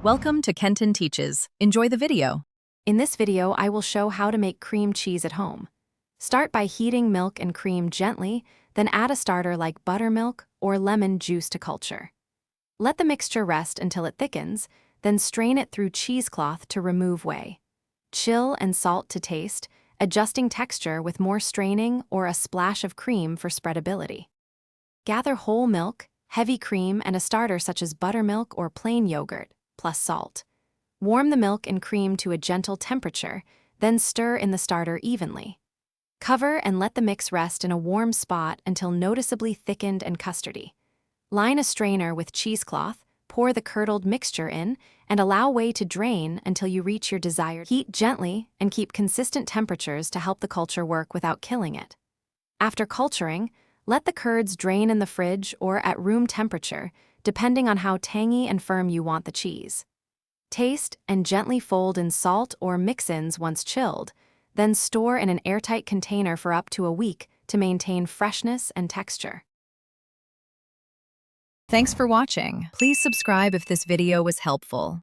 Welcome to Kenton Teaches. Enjoy the video. In this video, I will show how to make cream cheese at home. Start by heating milk and cream gently, then add a starter like buttermilk or lemon juice to culture. Let the mixture rest until it thickens, then strain it through cheesecloth to remove whey. Chill and salt to taste, adjusting texture with more straining or a splash of cream for spreadability. Gather whole milk, heavy cream, and a starter such as buttermilk or plain yogurt, plus salt. Warm the milk and cream to a gentle temperature, then stir in the starter evenly. Cover and let the mix rest in a warm spot until noticeably thickened and custardy. Line a strainer with cheesecloth, pour the curdled mixture in, and allow whey to drain until you reach your desired heat gently and keep consistent temperatures to help the culture work without killing it. After culturing, let the curds drain in the fridge or at room temperature, depending on how tangy and firm you want the cheese. Taste and gently fold in salt or mix-ins once chilled, then store in an airtight container for up to a week to maintain freshness and texture. Thanks for watching. Please subscribe if this video was helpful.